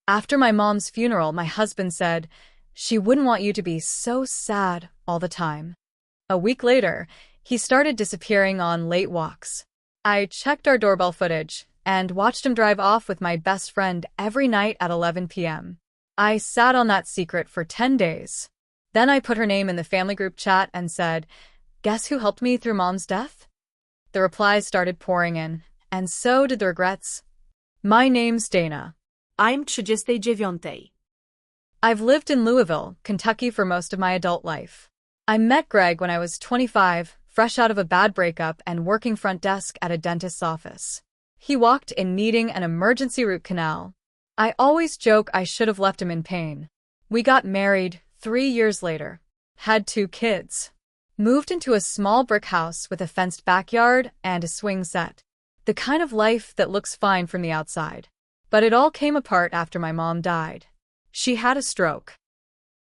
After my mom's funeral, my husband said, "She wouldn't want you to be so sad all the time." A week later, he started disappearing on late walks. I checked our doorbell footage and watched him drive off with my best friend every night at 11 p.m. I sat on that secret for 10 days. Then I put her name in the family group chat and said, "Guess who helped me through Mom's death?" The replies started pouring in, and so did the regrets. My name's Dana. I'm 39. I've lived in Louisville, Kentucky for most of my adult life. I met Greg when I was 25, fresh out of a bad breakup and working front desk at a dentist's office. He walked in needing an emergency root canal. I always joke I should have left him in pain. We got married 3 years later, had 2 kids, moved into a small brick house with a fenced backyard and a swing set. The kind of life that looks fine from the outside. But it all came apart after my mom died. She had a stroke.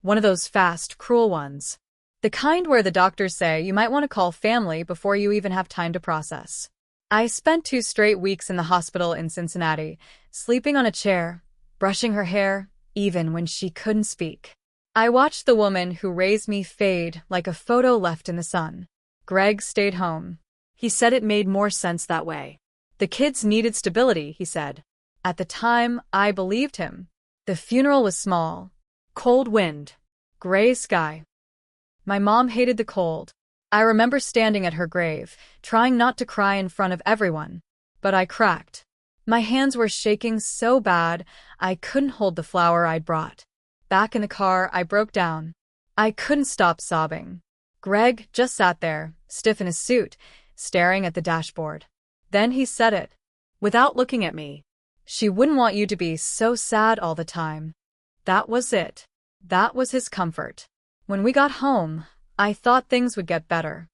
One of those fast, cruel ones. The kind where the doctors say you might want to call family before you even have time to process. I spent 2 straight weeks in the hospital in Cincinnati, sleeping on a chair, brushing her hair, even when she couldn't speak. I watched the woman who raised me fade like a photo left in the sun. Greg stayed home. He said it made more sense that way. The kids needed stability, he said. At the time, I believed him. The funeral was small. Cold wind. Gray sky. My mom hated the cold. I remember standing at her grave, trying not to cry in front of everyone. But I cracked. My hands were shaking so bad, I couldn't hold the flower I'd brought. Back in the car, I broke down. I couldn't stop sobbing. Greg just sat there, stiff in his suit, staring at the dashboard. Then he said it, without looking at me. "She wouldn't want you to be so sad all the time." That was it. That was his comfort. When we got home, I thought things would get better.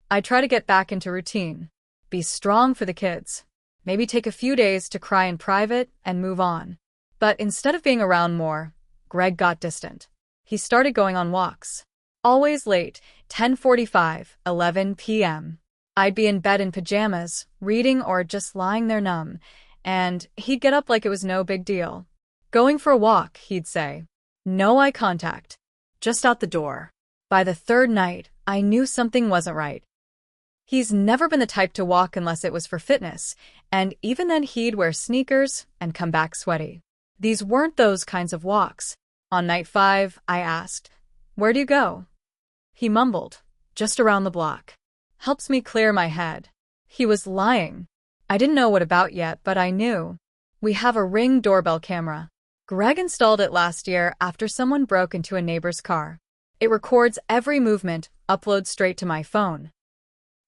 I try to get back into routine. Be strong for the kids. Maybe take a few days to cry in private and move on. But instead of being around more, Greg got distant. He started going on walks. Always late, 10:45, 11 p.m. I'd be in bed in pajamas, reading or just lying there numb, and he'd get up like it was no big deal. "Going for a walk," he'd say. No eye contact. Just out the door. By the 3rd night, I knew something wasn't right. He's never been the type to walk unless it was for fitness, and even then he'd wear sneakers and come back sweaty. These weren't those kinds of walks. On night 5, I asked, "Where do you go?" He mumbled, "Just around the block." Helps me clear my head. He was lying. I didn't know what about yet, but I knew. We have a Ring doorbell camera. Greg installed it last year after someone broke into a neighbor's car. It records every movement, uploads straight to my phone.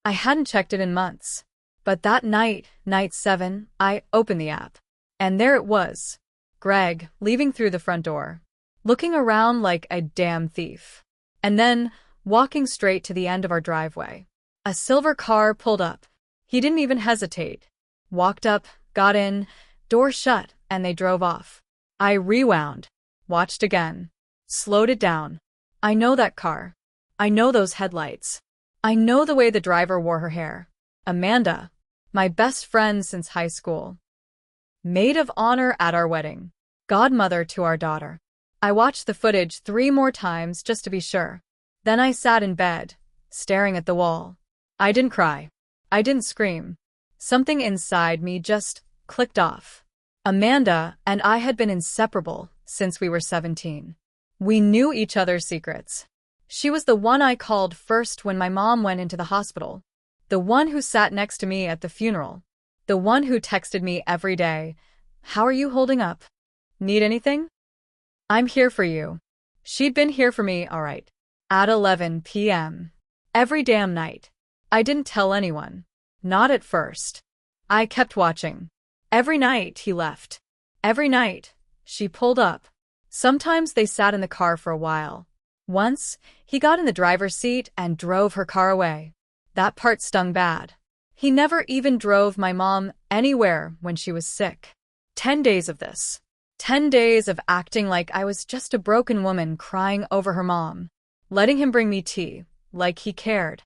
I hadn't checked it in months. But that night, night 7, I opened the app. And there it was. Greg, leaving through the front door. Looking around like a damn thief. And then, walking straight to the end of our driveway. A silver car pulled up. He didn't even hesitate. Walked up, got in, door shut, and they drove off. I rewound. Watched again. Slowed it down. I know that car. I know those headlights. I know the way the driver wore her hair. Amanda. My best friend since high school. Maid of honor at our wedding. Godmother to our daughter. I watched the footage 3 more times just to be sure. Then I sat in bed, staring at the wall. I didn't cry. I didn't scream. Something inside me just clicked off. Amanda and I had been inseparable since we were 17. We knew each other's secrets. She was the one I called first when my mom went into the hospital. The one who sat next to me at the funeral. The one who texted me every day. "How are you holding up? Need anything? I'm here for you." She'd been here for me, all right. At 11 p.m. Every damn night. I didn't tell anyone. Not at first. I kept watching. Every night he left. Every night she pulled up. Sometimes they sat in the car for a while. Once, he got in the driver's seat and drove her car away. That part stung bad. He never even drove my mom anywhere when she was sick. 10 days of this. 10 days of acting like I was just a broken woman crying over her mom. Letting him bring me tea, like he cared.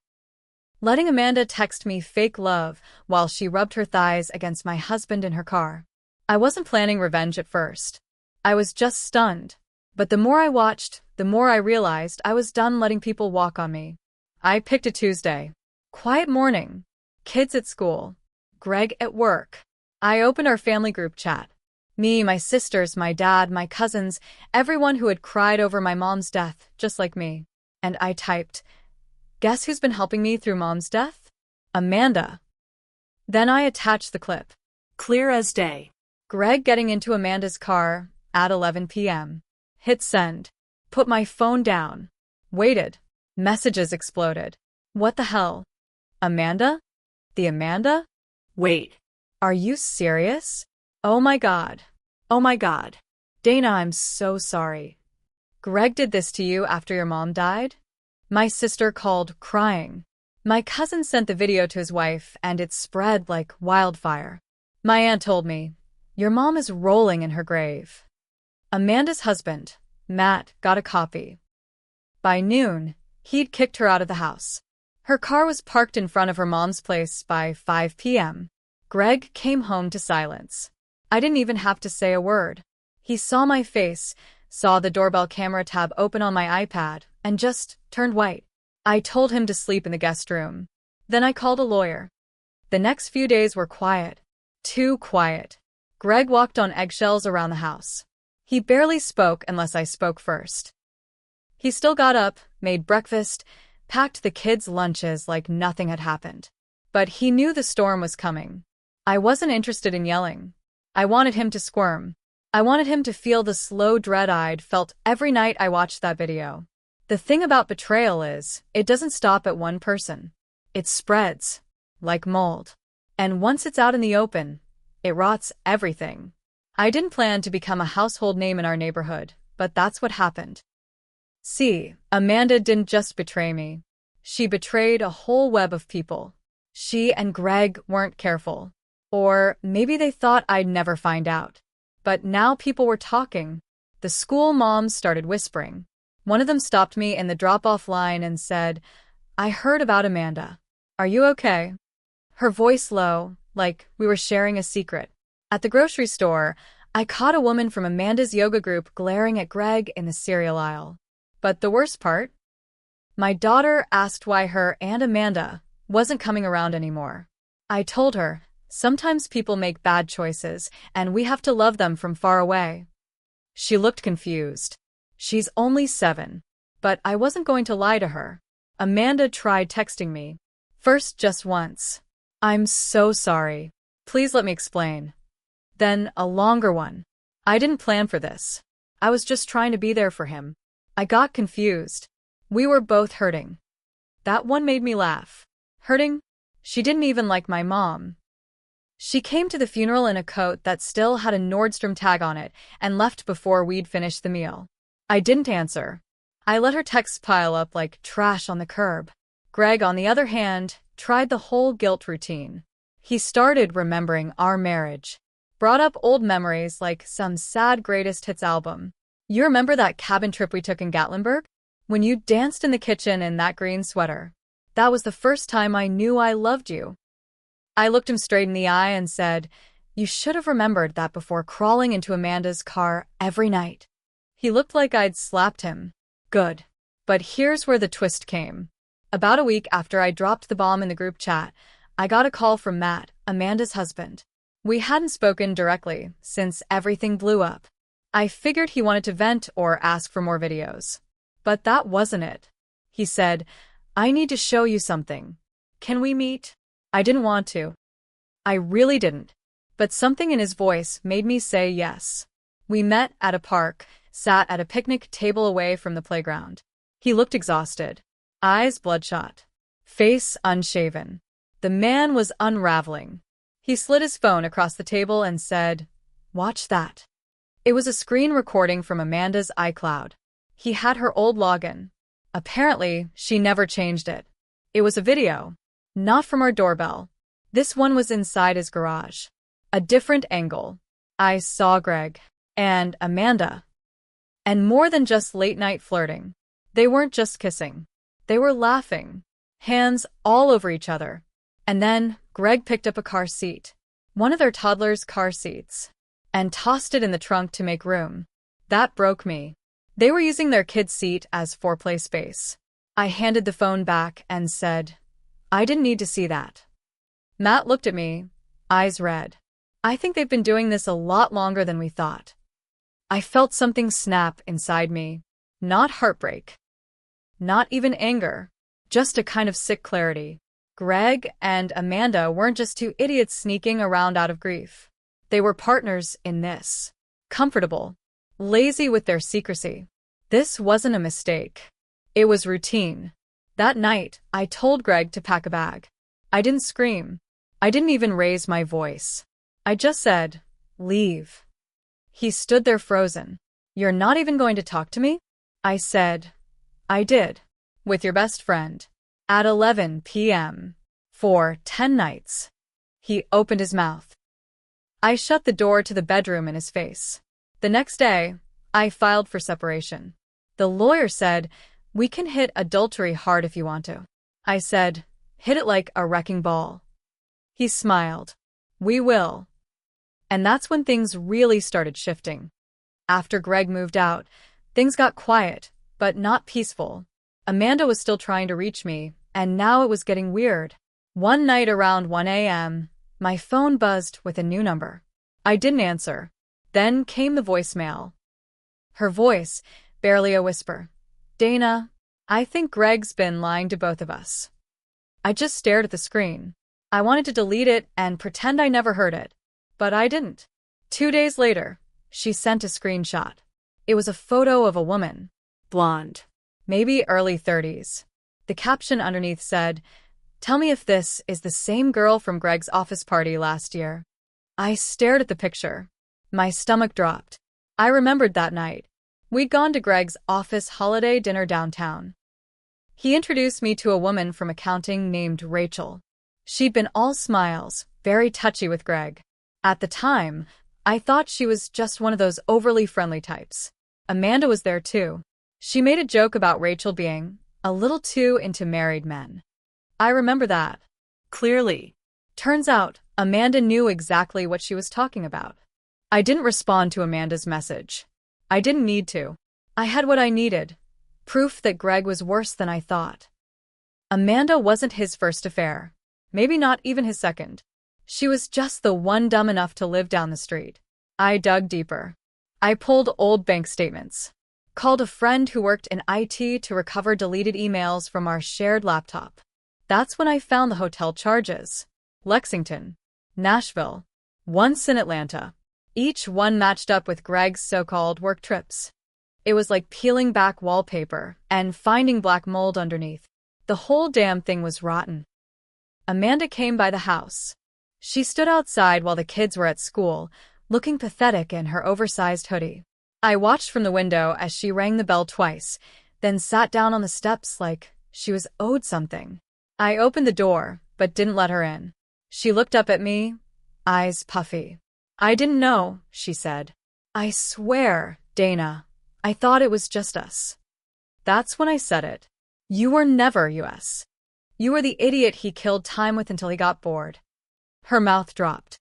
Letting Amanda text me fake love while she rubbed her thighs against my husband in her car. I wasn't planning revenge at first. I was just stunned. But the more I watched, the more I realized I was done letting people walk on me. I picked a Tuesday. Quiet morning. Kids at school. Greg at work. I opened our family group chat. Me, my sisters, my dad, my cousins, everyone who had cried over my mom's death, just like me. And I typed, "Guess who's been helping me through mom's death? Amanda." Then I attached the clip. Clear as day. Greg getting into Amanda's car at 11 p.m. Hit send. Put my phone down. Waited. Messages exploded. What the hell? Amanda? The Amanda? Wait. Are you serious? Oh my God. Oh my God. Dana, I'm so sorry. Greg did this to you after your mom died? My sister called crying. My cousin sent the video to his wife and it spread like wildfire. My aunt told me, your mom is rolling in her grave. Amanda's husband, Matt, got a copy. By noon, he'd kicked her out of the house. Her car was parked in front of her mom's place by 5 p.m. Greg came home to silence. I didn't even have to say a word. He saw my face, saw the doorbell camera tab open on my iPad, and just turned white. I told him to sleep in the guest room. Then I called a lawyer. The next few days were quiet. Too quiet. Greg walked on eggshells around the house. He barely spoke unless I spoke first. He still got up, made breakfast, packed the kids' lunches like nothing had happened. But he knew the storm was coming. I wasn't interested in yelling. I wanted him to squirm. I wanted him to feel the slow dread I'd felt every night I watched that video. The thing about betrayal is, it doesn't stop at one person. It spreads, like mold. And once it's out in the open, it rots everything. I didn't plan to become a household name in our neighborhood, but that's what happened. See, Amanda didn't just betray me. She betrayed a whole web of people. She and Greg weren't careful. Or maybe they thought I'd never find out. But now people were talking. The school moms started whispering. One of them stopped me in the drop-off line and said, "I heard about Amanda. Are you okay?" Her voice low, like we were sharing a secret. At the grocery store, I caught a woman from Amanda's yoga group glaring at Greg in the cereal aisle. But the worst part? My daughter asked why her and Amanda wasn't coming around anymore. I told her, sometimes people make bad choices, and we have to love them from far away. She looked confused. She's only 7. But I wasn't going to lie to her. Amanda tried texting me. First just once. "I'm so sorry. Please let me explain." Then a longer one. I didn't plan for this. I was just trying to be there for him. I got confused. We were both hurting. That one made me laugh. Hurting? She didn't even like my mom. She came to the funeral in a coat that still had a Nordstrom tag on it and left before we'd finished the meal. I didn't answer. I let her texts pile up like trash on the curb. Greg, on the other hand, tried the whole guilt routine. He started remembering our marriage. Brought up old memories like some sad greatest hits album. "You remember that cabin trip we took in Gatlinburg? When you danced in the kitchen in that green sweater? That was the first time I knew I loved you." I looked him straight in the eye and said, "You should have remembered that before crawling into Amanda's car every night." He looked like I'd slapped him. Good. But here's where the twist came. About a week after I dropped the bomb in the group chat, I got a call from Matt, Amanda's husband. We hadn't spoken directly since everything blew up. I figured he wanted to vent or ask for more videos. But that wasn't it. He said, "I need to show you something. Can we meet?" I didn't want to. I really didn't. But something in his voice made me say yes. We met at a park, sat at a picnic table away from the playground. He looked exhausted. Eyes bloodshot. Face unshaven. The man was unraveling. He slid his phone across the table and said, "Watch that." It was a screen recording from Amanda's iCloud. He had her old login. Apparently, she never changed it. It was a video. Not from our doorbell. This one was inside his garage. A different angle. I saw Greg. And Amanda. And more than just late-night flirting. They weren't just kissing. They were laughing. Hands all over each other. And then, Greg picked up a car seat. One of their toddler's car seats. And tossed it in the trunk to make room. That broke me. They were using their kid's seat as foreplay space. I handed the phone back and said, I didn't need to see that. Matt looked at me, eyes red. I think they've been doing this a lot longer than we thought. I felt something snap inside me. Not heartbreak. Not even anger. Just a kind of sick clarity. Greg and Amanda weren't just two idiots sneaking around out of grief. They were partners in this. Comfortable. Lazy with their secrecy. This wasn't a mistake. It was routine. That night, I told Greg to pack a bag. I didn't scream. I didn't even raise my voice. I just said, leave. He stood there frozen. You're not even going to talk to me? I said, I did. With your best friend. At 11 p.m. For 10 nights. He opened his mouth. I shut the door to the bedroom in his face. The next day, I filed for separation. The lawyer said, we can hit adultery hard if you want to. I said, hit it like a wrecking ball. He smiled. We will. And that's when things really started shifting. After Greg moved out, things got quiet, but not peaceful. Amanda was still trying to reach me, and now it was getting weird. One night around 1 a.m., my phone buzzed with a new number. I didn't answer. Then came the voicemail. Her voice, barely a whisper. Dana, I think Greg's been lying to both of us. I just stared at the screen. I wanted to delete it and pretend I never heard it. But I didn't. 2 days later, she sent a screenshot. It was a photo of a woman. Blonde. Maybe early 30s. The caption underneath said, tell me if this is the same girl from Greg's office party last year. I stared at the picture. My stomach dropped. I remembered that night. We'd gone to Greg's office holiday dinner downtown. He introduced me to a woman from accounting named Rachel. She'd been all smiles, very touchy with Greg. At the time, I thought she was just one of those overly friendly types. Amanda was there too. She made a joke about Rachel being a little too into married men. I remember that. Clearly. Turns out, Amanda knew exactly what she was talking about. I didn't respond to Amanda's message. I didn't need to. I had what I needed. Proof that Greg was worse than I thought. Amanda wasn't his first affair. Maybe not even his second. She was just the one dumb enough to live down the street. I dug deeper. I pulled old bank statements. Called a friend who worked in IT to recover deleted emails from our shared laptop. That's when I found the hotel charges. Lexington. Nashville. Once in Atlanta. Each one matched up with Greg's so-called work trips. It was like peeling back wallpaper and finding black mold underneath. The whole damn thing was rotten. Amanda came by the house. She stood outside while the kids were at school, looking pathetic in her oversized hoodie. I watched from the window as she rang the bell twice, then sat down on the steps like she was owed something. I opened the door, but didn't let her in. She looked up at me, eyes puffy. I didn't know, she said. I swear, Dana, I thought it was just us. That's when I said it. You were never US. You were the idiot he killed time with until he got bored. Her mouth dropped.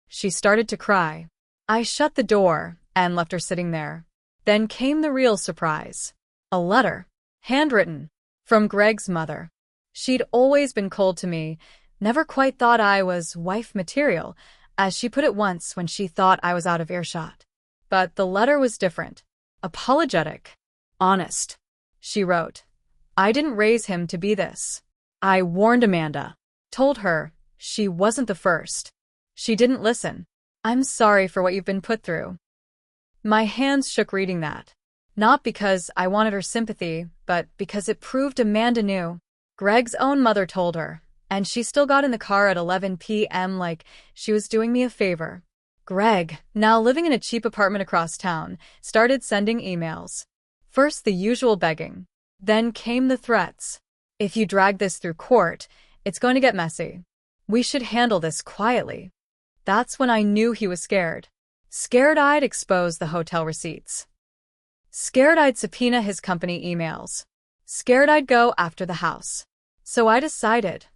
She started to cry. I shut the door and left her sitting there. Then came the real surprise. A letter. Handwritten. From Greg's mother. She'd always been cold to me, never quite thought I was wife material, as she put it once when she thought I was out of earshot. But the letter was different. Apologetic. Honest. She wrote, I didn't raise him to be this. I warned Amanda. Told her she wasn't the first. She didn't listen. I'm sorry for what you've been put through. My hands shook reading that. Not because I wanted her sympathy, but because it proved Amanda knew. Greg's own mother told her, and she still got in the car at 11 p.m. like she was doing me a favor. Greg, now living in a cheap apartment across town, started sending emails. First the usual begging. Then came the threats. If you drag this through court, it's going to get messy. We should handle this quietly. That's when I knew he was scared. Scared I'd expose the hotel receipts. Scared I'd subpoena his company emails. Scared I'd go after the house. So I decided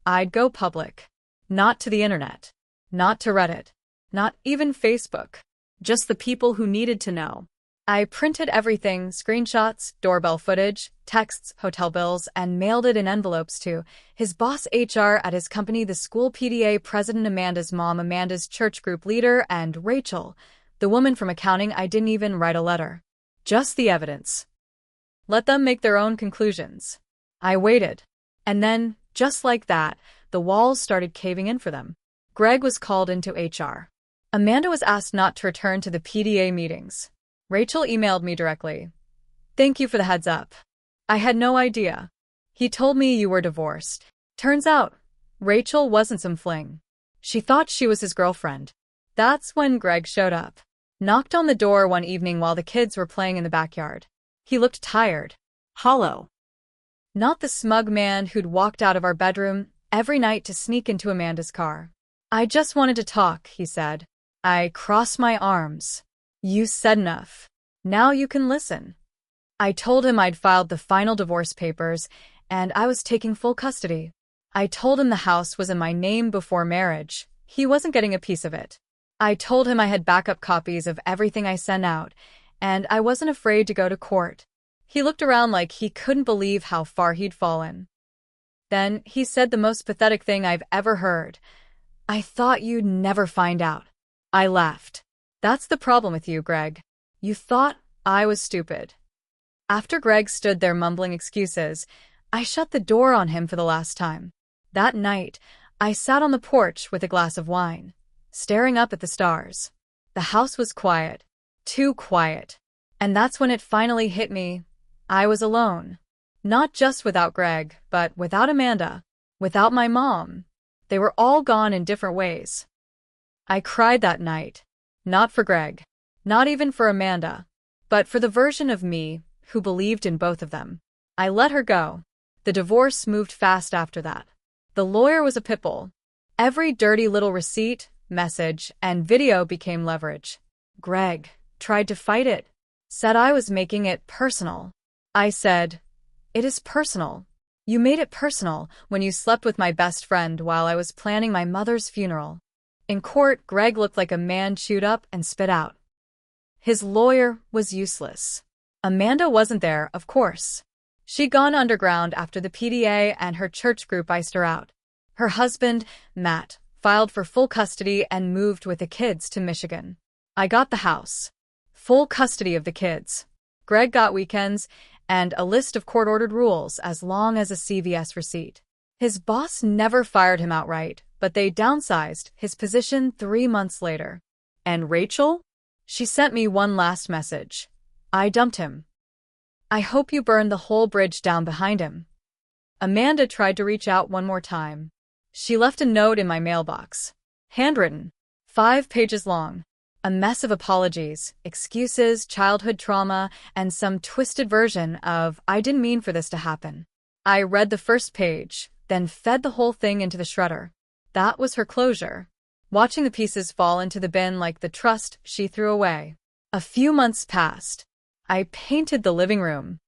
I'd go public. Not to the internet. Not to Reddit. Not even Facebook. Just the people who needed to know. I printed everything, screenshots, doorbell footage, texts, hotel bills, and mailed it in envelopes to his boss HR at his company, the school PTA president, Amanda's mom, Amanda's church group leader, and Rachel, the woman from accounting. I didn't even write a letter. Just the evidence. Let them make their own conclusions. I waited. And then, just like that, the walls started caving in for them. Greg was called into HR. Amanda was asked not to return to the PTA meetings. Rachel emailed me directly. Thank you for the heads up. I had no idea. He told me you were divorced. Turns out, Rachel wasn't some fling. She thought she was his girlfriend. That's when Greg showed up. Knocked on the door one evening while the kids were playing in the backyard. He looked tired. Hollow. Not the smug man who'd walked out of our bedroom every night to sneak into Amanda's car. I just wanted to talk, he said. I crossed my arms. You said enough. Now you can listen. I told him I'd filed the final divorce papers, and I was taking full custody. I told him the house was in my name before marriage. He wasn't getting a piece of it. I told him I had backup copies of everything I sent out, and I wasn't afraid to go to court. He looked around like he couldn't believe how far he'd fallen. Then he said the most pathetic thing I've ever heard. I thought you'd never find out. I laughed. That's the problem with you, Greg. You thought I was stupid. After Greg stood there mumbling excuses, I shut the door on him for the last time. That night, I sat on the porch with a glass of wine, staring up at the stars. The house was quiet. Too quiet. And that's when it finally hit me. I was alone. Not just without Greg, but without Amanda. Without my mom. They were all gone in different ways. I cried that night. Not for Greg. Not even for Amanda. But for the version of me who believed in both of them. I let her go. The divorce moved fast after that. The lawyer was a pitbull. Every dirty little receipt, message, and video became leverage. Greg tried to fight it. Said I was making it personal. I said, it is personal. You made it personal when you slept with my best friend while I was planning my mother's funeral. In court, Greg looked like a man chewed up and spit out. His lawyer was useless. Amanda wasn't there, of course. She'd gone underground after the PTA and her church group iced her out. Her husband, Matt, filed for full custody and moved with the kids to Michigan. I got the house. Full custody of the kids. Greg got weekends and a list of court-ordered rules as long as a CVS receipt. His boss never fired him outright, but they downsized his position 3 months later. And Rachel? She sent me one last message. I dumped him. I hope you burned the whole bridge down behind him. Amanda tried to reach out one more time. She left a note in my mailbox. Handwritten. 5 pages long. A mess of apologies, excuses, childhood trauma, and some twisted version of I didn't mean for this to happen. I read the first page, then fed the whole thing into the shredder. That was her closure. Watching the pieces fall into the bin like the trust she threw away. A few months passed. I painted the living room.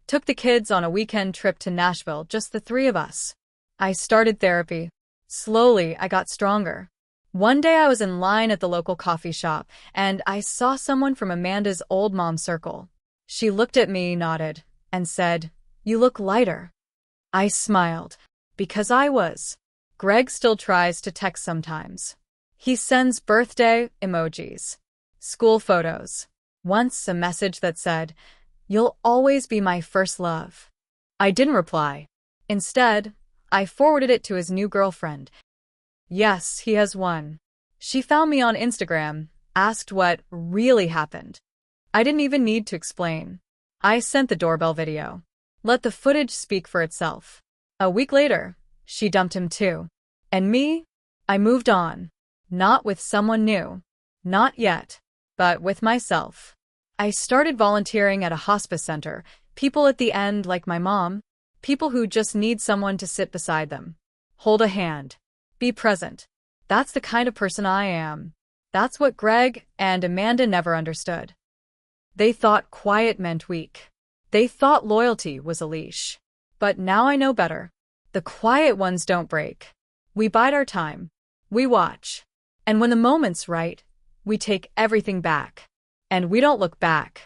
Took the kids on a weekend trip to Nashville, just the 3 of us. I started therapy. Slowly, I got stronger. One day I was in line at the local coffee shop, and I saw someone from Amanda's old mom circle. She looked at me, nodded, and said, "You look lighter." I smiled. Because I was. Greg still tries to text sometimes. He sends birthday emojis. School photos. Once a message that said, "You'll always be my first love." I didn't reply. Instead, I forwarded it to his new girlfriend. Yes, he has one. She found me on Instagram, asked what really happened. I didn't even need to explain. I sent the doorbell video. Let the footage speak for itself. A week later, she dumped him too. And me? I moved on. Not with someone new. Not yet. But with myself. I started volunteering at a hospice center. People at the end like my mom. People who just need someone to sit beside them. Hold a hand. Be present. That's the kind of person I am. That's what Greg and Amanda never understood. They thought quiet meant weak. They thought loyalty was a leash. But now I know better. The quiet ones don't break. We bide our time. We watch. And when the moment's right, we take everything back. And we don't look back.